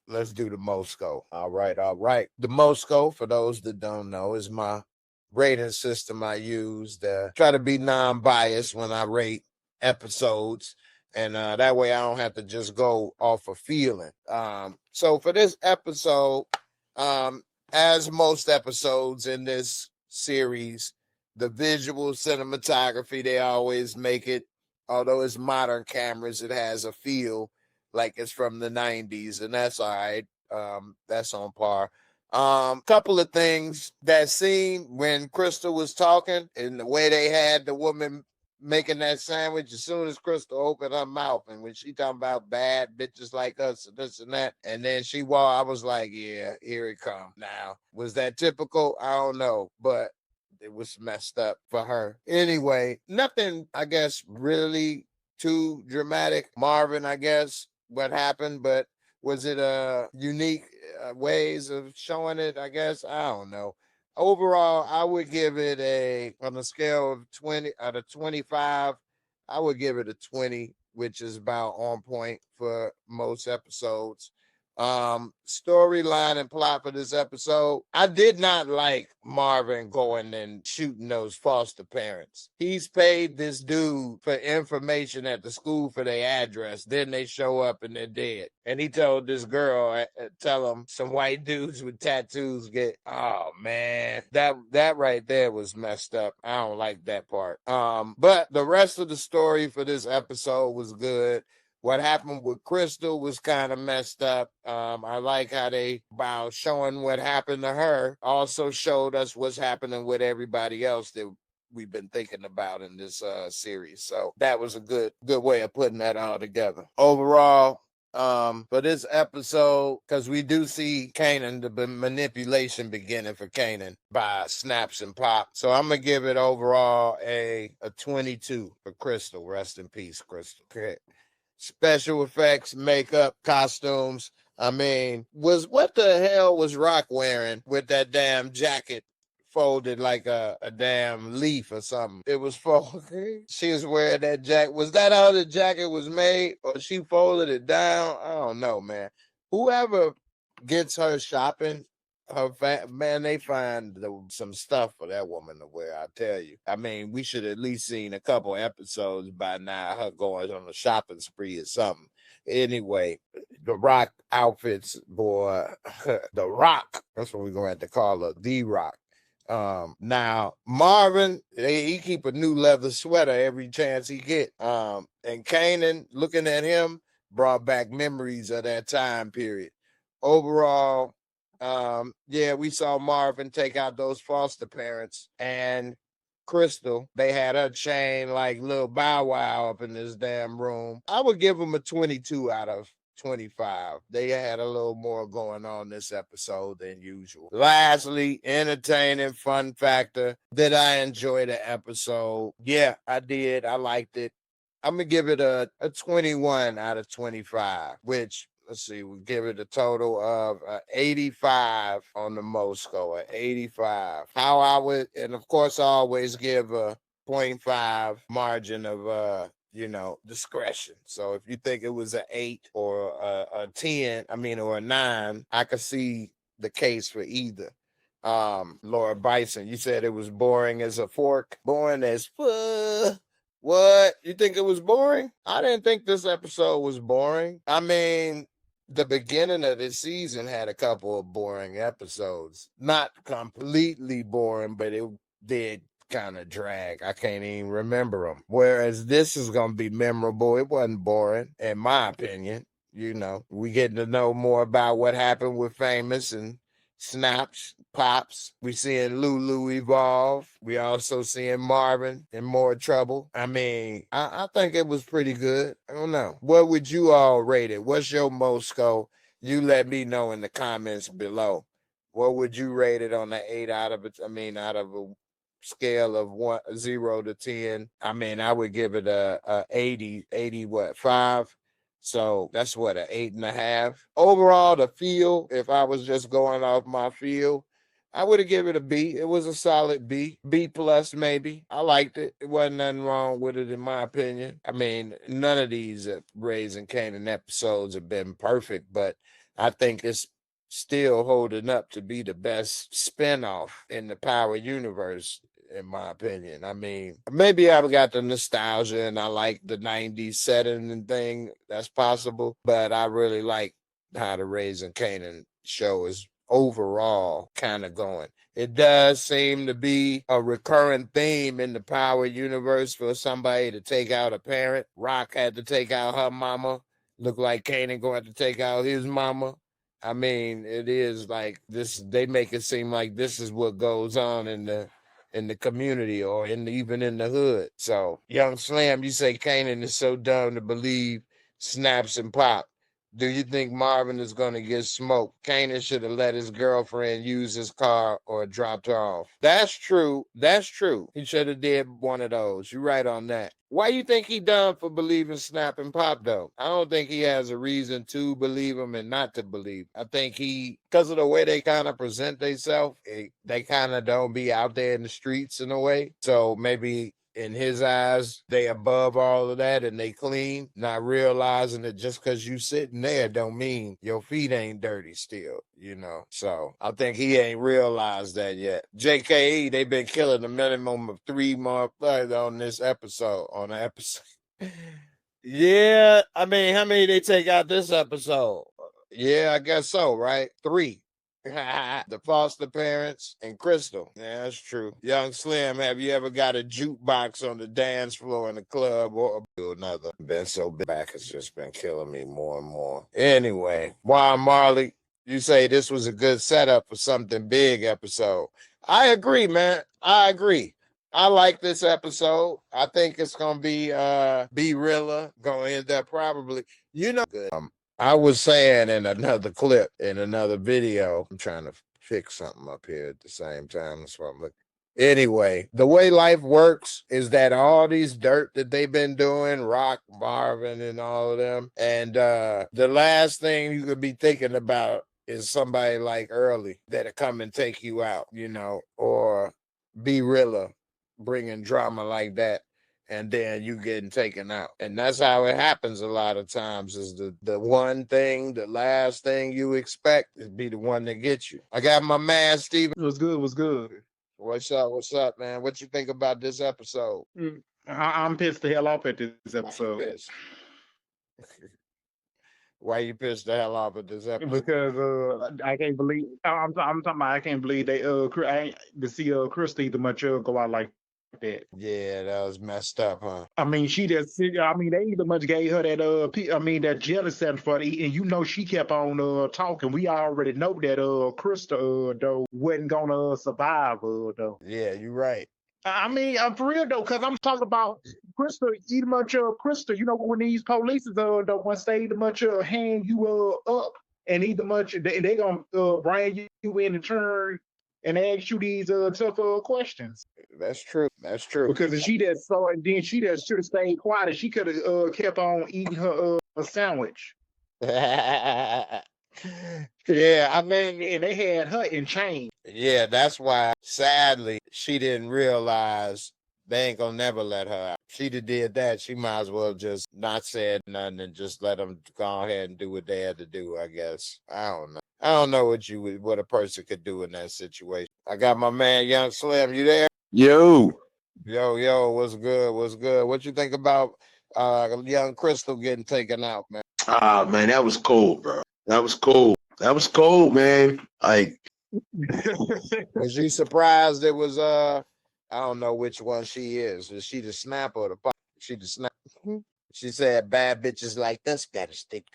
let's do the MOSCO. All right, all right. The MOSCO, for those that don't know, is my rating system I use to try to be non-biased when I rate episodes. And that way I don't have to just go off of feeling. So for this episode, um, as most episodes in this series, the visual cinematography, they always make it, although it's modern cameras, it has a feel like it's from the 90s, and that's all right. That's on par. Couple of things, that scene when Crystal was talking and the way they had the woman making that sandwich, as soon as Crystal opened her mouth, and when she talking about bad bitches like us and this and that, and then she walked, I was like, yeah, here it come. Now, was that typical? I don't know, but it was messed up for her. Anyway, nothing, I guess, really too dramatic. Marvin, I guess, what happened, but was it unique ways of showing it? I guess I don't know. Overall, I would give it a, on a scale of 20 out of 25. I would give it a 20, which is about on point for most episodes. Storyline and plot for this episode, I did not like Marvin going and shooting those foster parents. He's paid this dude for information at the school for their address, then they show up and they're dead. And he told this girl, tell him some white dudes with tattoos get, oh man, that right there was messed up. I don't like that part. But the rest of the story for this episode was good. What happened with Crystal was kind of messed up. I like how they, by showing what happened to her, also showed us what's happening with everybody else that we've been thinking about in this series. So that was a good way of putting that all together. Overall, for this episode, because we do see Kanan, the manipulation beginning for Kanan by snaps and pop. So I'm gonna give it overall a 22 for Crystal. Rest in peace, Crystal. Okay. Special effects, makeup, costumes. I mean, what the hell was Rock wearing with that damn jacket folded like a damn leaf or something? It was folded. She was wearing that jacket. Was that how the jacket was made, or she folded it down? I don't know, man. Whoever gets her shopping, man, they find some stuff for that woman to wear. I tell you. I mean, we should at least seen a couple episodes by now. Her going on a shopping spree or something. Anyway, the Rock outfits, boy, the Rock. That's what we're gonna have to call her, the Rock. Now Marvin, he keep a new leather sweater every chance he get. And Kanan, looking at him, brought back memories of that time period. Overall, yeah, we saw Marvin take out those foster parents, and Crystal, they had her chain like little Bow Wow up in this damn room. I would give them a 22 out of 25. They had a little more going on this episode than usual. Lastly, entertaining fun factor. Did I enjoy the episode? Yeah, I did. I liked it. I'm gonna give it a 21 out of 25, which, let's see, we give it a total of 85 on the MOSCO, 85. How I would, and of course, I always give a .5 margin of discretion. So if you think it was an 8 or a 10, I mean, or a 9, I could see the case for either. Laura Bison, you said it was boring as a fork. Boring as fuck. What? You think it was boring? I didn't think this episode was boring. I mean, the beginning of this season had a couple of boring episodes. Not completely boring, but it did kind of drag. I can't even remember them. Whereas this is going to be memorable. It wasn't boring, in my opinion. We getting to know more about what happened with Famous and Snaps, Pops. We seeing Lulu evolve. We also seeing Marvin in more trouble. I mean, I think it was pretty good. I don't know. What would you all rate it? What's your MOSCO? You let me know in the comments below. What would you rate it on the 8 out of it? I mean, out of a scale of 0 to 10. I mean, I would give it a 80 what, 5? So that's what, an 8.5. Overall, the feel, if I was just going off my feel, I would have given it a B. It was a solid B, B plus maybe. I liked it. It wasn't nothing wrong with it in my opinion. I mean, none of these Raising Kanan episodes have been perfect, but I think it's still holding up to be the best spinoff in the Power universe, in my opinion. I mean, maybe I've got the nostalgia and I like the 90s setting and thing. That's possible. But I really like how the Raising Kanan show is overall kind of going. It does seem to be a recurrent theme in the Power universe for somebody to take out a parent. Rock had to take out her mama. Look like Kanan going to take out his mama. I mean, it is like this. They make it seem like this is what goes on in the community or even in the hood. So, Young Slam, you say Kanan is so dumb to believe snaps and pop. Do you think Marvin is going to get smoked? Kanan should have let his girlfriend use his car or dropped her off. That's true. That's true. He should have did one of those. You're right on that. Why you think he dumb for believing Snap and Pop, though? I don't think he has a reason to believe him and not to believe. I think because of the way they kind of present themselves, they kind of don't be out there in the streets in a way. So maybe in his eyes, they above all of that and they clean, not realizing that just because you sitting there don't mean your feet ain't dirty still, you know? So I think he ain't realized that yet. JKE, they've been killing a minimum of 3 more players on this episode, Yeah, I mean, how many they take out this episode? Yeah, I guess so, right? 3. The foster parents and Crystal. Yeah, that's true. Young Slim, have you ever got a jukebox on the dance floor in the club or another? Been so back, it's just been killing me more and more. Anyway, Juan Marley, you say this was a good setup for something big episode. I agree, man. I agree. I like this episode. I think it's gonna be realer. Gonna end up probably, good. I was saying in another clip, in another video, I'm trying to fix something up here at the same time. That's what I'm looking. Anyway, the way life works is that all these dirt that they've been doing, Rock, Marvin, and all of them, and the last thing you could be thinking about is somebody like Early that'll come and take you out, or be realer, bringing drama like that, and then you getting taken out. And that's how it happens a lot of times, is the one thing, the last thing you expect is be the one that gets you. I got my man Steven. What's good? What's good? What's up, man? What you think about this episode? I'm pissed the hell off at this episode. Pissed. Why you pissed the hell off at this episode? Because I can't believe I'm talking about I can't believe they to see Christy the much go out like that. Yeah, that was messed up, huh? I mean, they either much gave her that that jealousy for it, and she kept on talking. We already know that Krista though wasn't gonna survive though. Yeah, you're right. I mean, for real though, because I'm talking about Krista, either much Krista, when these police once they either much hang you up, and either much they gonna bring you in and turn and ask you these tough questions. That's true. That's true. Because if she just saw it, then she just should have stayed quiet, and she could have kept on eating her sandwich. Yeah, I mean, and they had her in chains. Yeah, that's why, sadly, she didn't realize they ain't gonna never let her out. She'd have did that, she might as well just not said nothing and just let them go ahead and do what they had to do, I guess. I don't know. I don't know what a person could do in that situation. I got my man Young Slim. You there? Yo, What's good? What's good? What you think about young Crystal getting taken out, man? man, that was cool, bro. That was cool. That was cool, man. Like, was you surprised it was I don't know which one she is. Is she the Snap or the Pop? She the Snap. She said bad bitches like this gotta stick.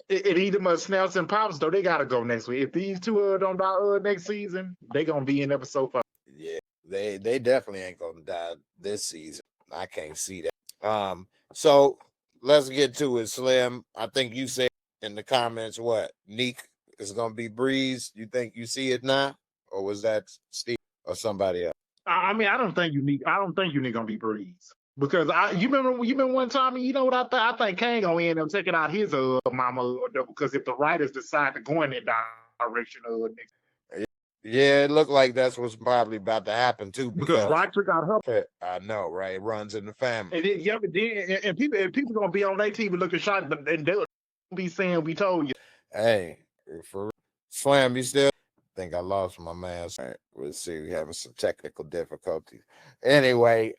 It either must Snaps and Pops, though. They gotta go next week. If these two don't die next season, they gonna be in episode 5. Yeah, they definitely ain't gonna die this season. I can't see that. So let's get to it, Slim. I think you said in the comments what Neek is gonna be Breeze. You think you see it now, or was that Steve or somebody else? I mean, I don't think you need gonna be Breeze, because you remember one time, what I think Kane gonna end up taking out his mama, because if the writers decide to go in that direction next. Yeah, it looked like that's what's probably about to happen too. Because Roger got her. I know, right? It runs in the family. And then, people gonna be on their TV looking shot, and they'll be saying we told you. Hey, for Slam, you still? Think I lost my man. All right, we'll see. We having some technical difficulties. Anyway,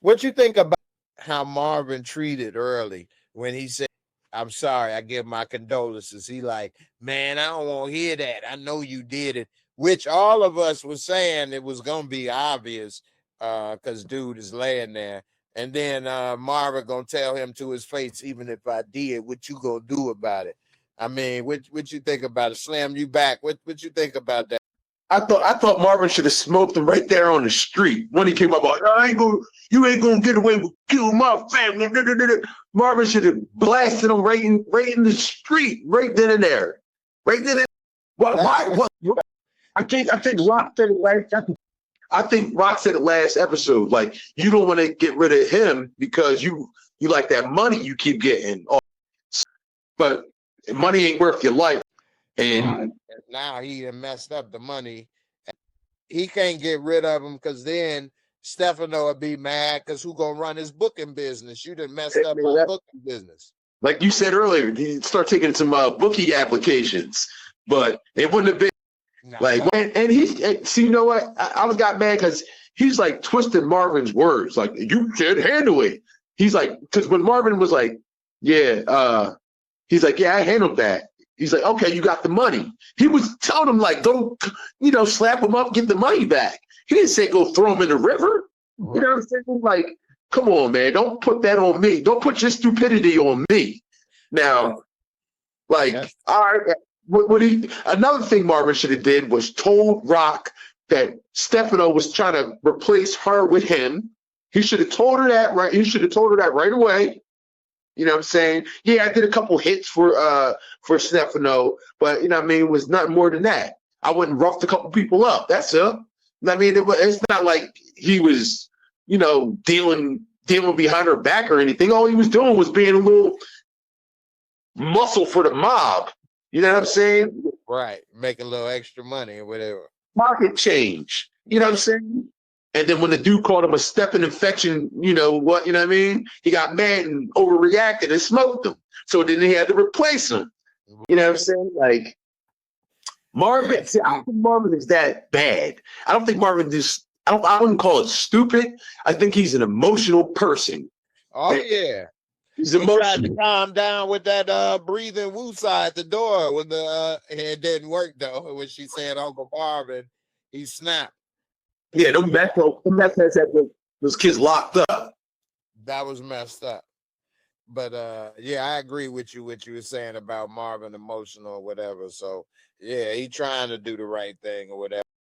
what you think about how Marvin treated early when he said, "I'm sorry, I give my condolences." He like, man, I don't want to hear that. I know you did it, which all of us was saying it was gonna be obvious, because dude is laying there. And then Marvin gonna tell him to his face, even if I did, what you gonna do about it? I mean, what you think about it? Slam, you back. What you think about that? I thought Marvin should have smoked him right there on the street when he came up. Like, you ain't gonna get away with killing my family. Marvin should have blasted him right in the street, right then and there, right then. What? I think Rock said it last. I think Rock said it last episode. Like, you don't want to get rid of him because you like that money you keep getting, but money ain't worth your life. And Now he done messed up the money. He can't get rid of him because then Stefano would be mad because who gonna run his booking business? You done messed up my booking business. like you said earlier, he start taking some bookie applications, but it wouldn't have been like. And he, see, you know what? I got mad because he's like twisting Marvin's words. Like, you should handle it. He's like, because when Marvin was like, yeah, he's like, yeah, I handled that. He's like, okay, you got the money. He was telling him, like, don't, slap him up, get the money back. He didn't say go throw him in the river. You know what I'm saying? Like, come on, man, don't put that on me. Don't put your stupidity on me. Now, like, all right, another thing Marvin should have did was told Rock that Stefano was trying to replace her with him. He should have told her that right. He should have told her that right away. You know what I'm saying? Yeah, I did a couple hits for Stefano, but you know what I mean, it was nothing more than that. I went and roughed a couple people up. That's it. I mean, it's not like he was, dealing behind her back or anything. All he was doing was being a little muscle for the mob. You know what I'm saying? Right. Making a little extra money or whatever. Market change. You know what I'm saying? And then when the dude called him a stepping infection, you know what I mean? He got mad and overreacted and smoked him. So then he had to replace him. You know what I'm saying? Like, Marvin, see, I don't think Marvin is that bad. I don't think Marvin is, I wouldn't call it stupid. I think he's an emotional person. Oh, yeah. He's he tried to calm down with that breathing woosah at the door when it didn't work, though. When she said Uncle Marvin, he snapped. Yeah, them meth heads had those kids locked up. That was messed up. But yeah, I agree with you. What you were saying about Marvin emotional or whatever. So yeah, he trying to do the right thing or whatever.